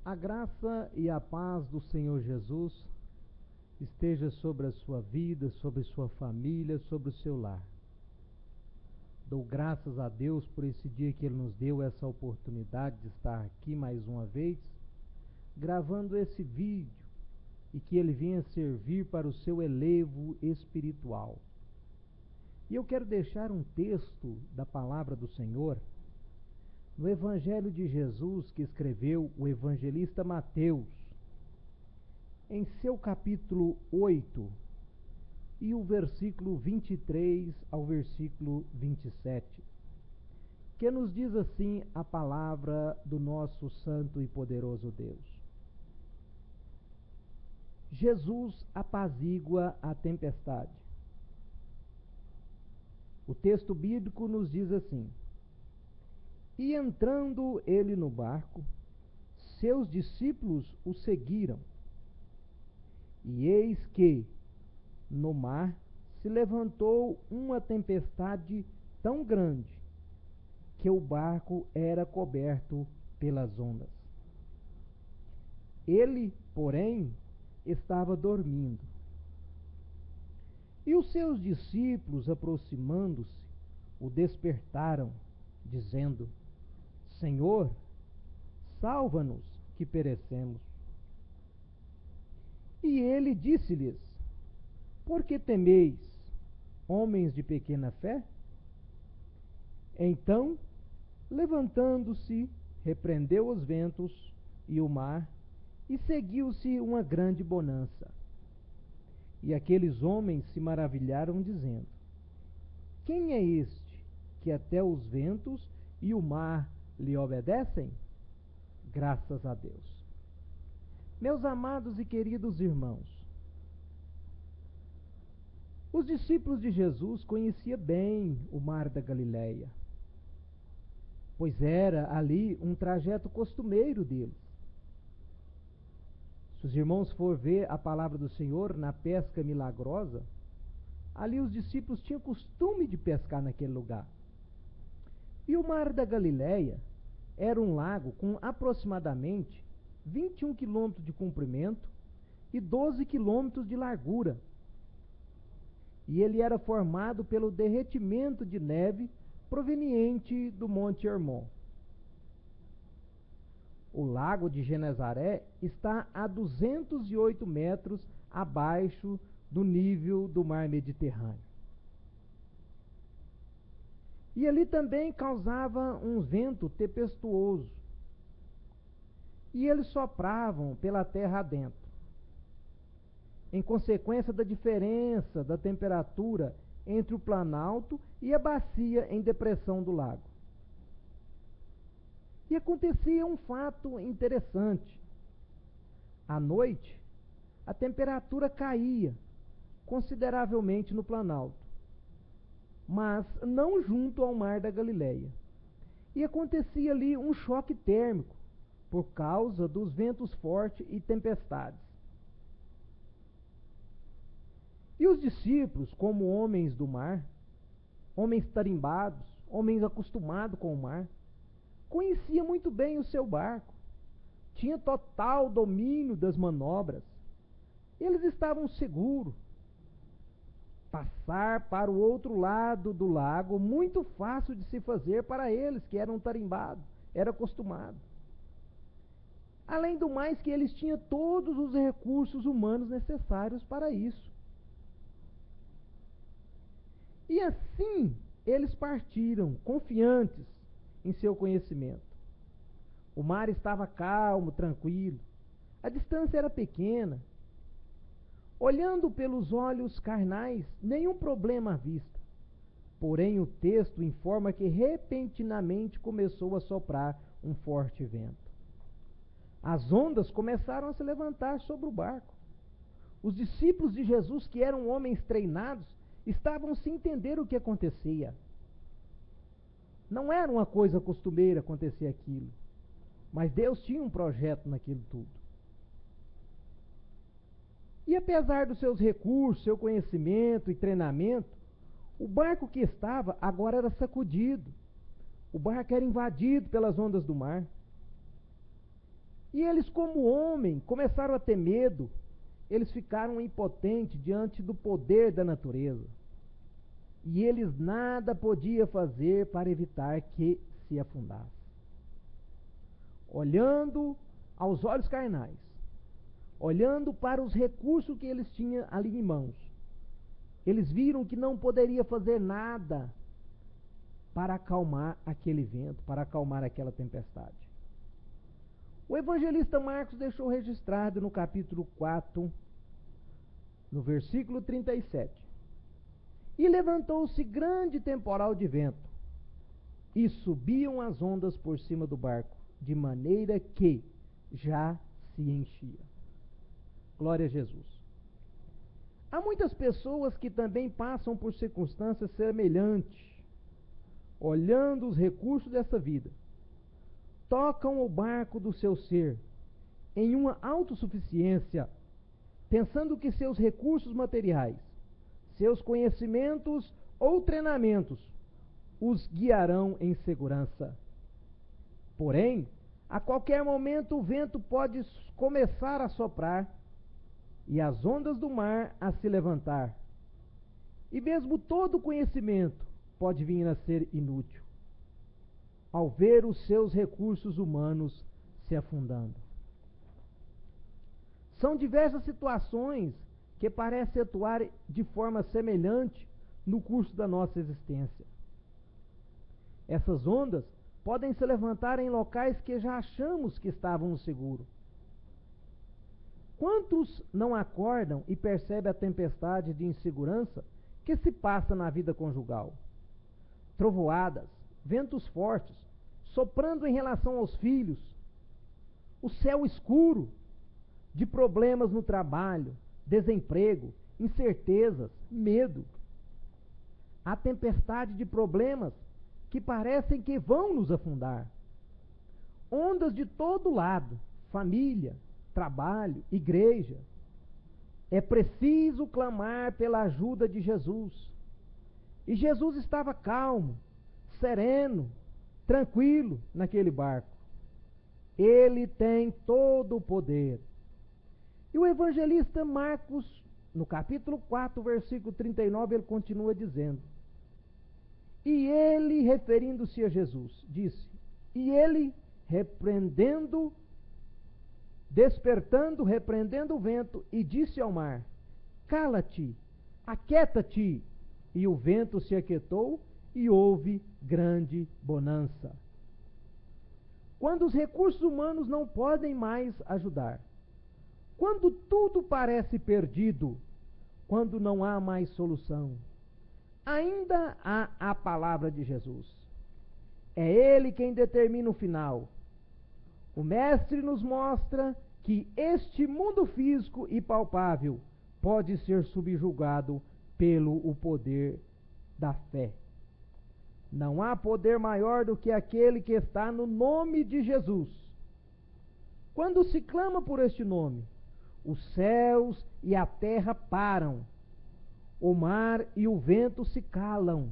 A graça e a paz do Senhor Jesus esteja sobre a sua vida, sobre sua família, sobre o seu lar. Dou graças a Deus por esse dia que Ele nos deu essa oportunidade de estar aqui mais uma vez, gravando esse vídeo e que ele venha servir para o seu elevo espiritual. E eu quero deixar um texto da palavra do Senhor no Evangelho de Jesus que escreveu o evangelista Mateus, em seu capítulo 8, e o versículo 23 ao versículo 27, que nos diz assim a palavra do nosso santo e poderoso Deus. Jesus apazigua a tempestade. O texto bíblico nos diz assim: E entrando ele no barco, seus discípulos o seguiram. E eis que, no mar, se levantou uma tempestade tão grande que o barco era coberto pelas ondas. Ele, porém, estava dormindo. E os seus discípulos, aproximando-se, o despertaram, dizendo: Senhor, salva-nos, que perecemos. E ele disse-lhes: Por que temeis, homens de pequena fé? Então, levantando-se, repreendeu os ventos e o mar, e seguiu-se uma grande bonança. E aqueles homens se maravilharam, dizendo: Quem é este, que até os ventos e o mar lhe obedecem? Graças a Deus. Meus amados e queridos irmãos, os discípulos de Jesus conheciam bem o mar da Galileia, pois era ali um trajeto costumeiro deles. Se os irmãos for ver a palavra do Senhor na pesca milagrosa, ali os discípulos tinham costume de pescar naquele lugar. E o mar da Galileia era um lago com aproximadamente 21 quilômetros de comprimento e 12 quilômetros de largura. E ele era formado pelo derretimento de neve proveniente do Monte Hermon. O lago de Genezaré está a 208 metros abaixo do nível do mar Mediterrâneo. E ali também causava um vento tempestuoso. E eles sopravam pela terra adentro. Em consequência da diferença da temperatura entre o planalto e a bacia em depressão do lago. E acontecia um fato interessante. À noite, a temperatura caía consideravelmente no planalto, mas não junto ao mar da Galileia. E acontecia ali um choque térmico por causa dos ventos fortes e tempestades. E os discípulos, como homens do mar, homens tarimbados, homens acostumados com o mar, conhecia muito bem o seu barco, tinha total domínio das manobras. Eles estavam seguros. Passar para o outro lado do lago, muito fácil de se fazer para eles, que eram tarimbados, eram acostumados. Além do mais que eles tinham todos os recursos humanos necessários para isso. E assim eles partiram, confiantes em seu conhecimento. O mar estava calmo, tranquilo. A distância era pequena. Olhando pelos olhos carnais, nenhum problema à vista. Porém, o texto informa que repentinamente começou a soprar um forte vento. As ondas começaram a se levantar sobre o barco. Os discípulos de Jesus, que eram homens treinados, estavam sem entender o que acontecia. Não era uma coisa costumeira acontecer aquilo, mas Deus tinha um projeto naquilo tudo. E apesar dos seus recursos, seu conhecimento e treinamento, o barco que estava agora era sacudido. O barco era invadido pelas ondas do mar. E eles, como homem, começaram a ter medo. Eles ficaram impotentes diante do poder da natureza. E eles nada podiam fazer para evitar que se afundasse. Olhando aos olhos carnais, olhando para os recursos que eles tinham ali em mãos, eles viram que não poderia fazer nada para acalmar aquele vento, para acalmar aquela tempestade. O evangelista Marcos deixou registrado no capítulo 4, no versículo 37. E levantou-se grande temporal de vento, e subiam as ondas por cima do barco, de maneira que já se enchia. Glória a Jesus. Há muitas pessoas que também passam por circunstâncias semelhantes, olhando os recursos dessa vida, tocam o barco do seu ser em uma autossuficiência, pensando que seus recursos materiais, seus conhecimentos ou treinamentos os guiarão em segurança. Porém, a qualquer momento o vento pode começar a soprar e as ondas do mar a se levantar. E mesmo todo conhecimento pode vir a ser inútil, ao ver os seus recursos humanos se afundando. São diversas situações que parecem atuar de forma semelhante no curso da nossa existência. Essas ondas podem se levantar em locais que já achamos que estávamos seguros. Quantos não acordam e percebem a tempestade de insegurança que se passa na vida conjugal? Trovoadas, ventos fortes, soprando em relação aos filhos, o céu escuro de problemas no trabalho, desemprego, incertezas, medo. A tempestade de problemas que parecem que vão nos afundar. Ondas de todo lado, família, trabalho, igreja. É preciso clamar pela ajuda de Jesus. E Jesus estava calmo, sereno, tranquilo naquele barco. Ele tem todo o poder. E o evangelista Marcos, no capítulo 4, versículo 39, ele continua dizendo: e ele, referindo-se a Jesus, disse: e ele, repreendendo o vento, e disse ao mar: cala-te, aquieta-te. E o vento se aquietou, e houve grande bonança. Quando os recursos humanos não podem mais ajudar, quando tudo parece perdido, quando não há mais solução, ainda há a palavra de Jesus. É Ele quem determina o final. O Mestre nos mostra que este mundo físico e palpável pode ser subjugado pelo o poder da fé. Não há poder maior do que aquele que está no nome de Jesus. Quando se clama por este nome, os céus e a terra param, o mar e o vento se calam,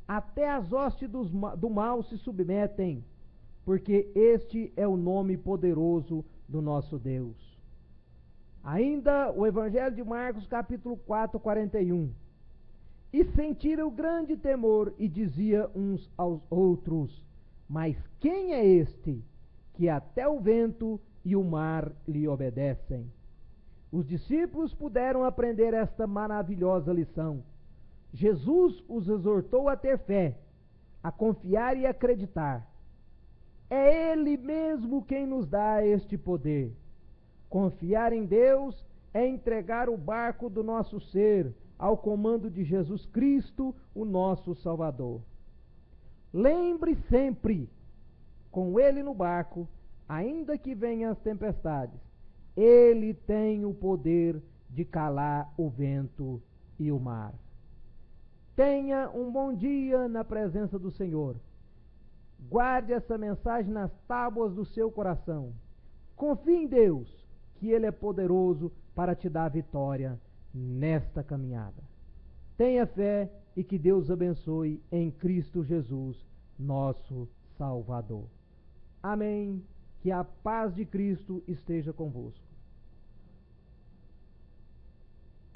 até as hostes do mal se submetem, porque este é o nome poderoso do nosso Deus. Ainda o Evangelho de Marcos, capítulo 4, 41. E sentiram grande temor, e dizia uns aos outros: mas quem é este, que até o vento e o mar lhe obedecem? Os discípulos puderam aprender esta maravilhosa lição. Jesus os exortou a ter fé, a confiar e acreditar. É Ele mesmo quem nos dá este poder. Confiar em Deus é entregar o barco do nosso ser ao comando de Jesus Cristo, o nosso Salvador. Lembre sempre, com Ele no barco, ainda que venham as tempestades, Ele tem o poder de calar o vento e o mar. Tenha um bom dia na presença do Senhor. Guarde essa mensagem nas tábuas do seu coração. Confie em Deus, que Ele é poderoso para te dar vitória nesta caminhada. Tenha fé e que Deus abençoe em Cristo Jesus, nosso Salvador. Amém Que a paz de Cristo esteja convosco.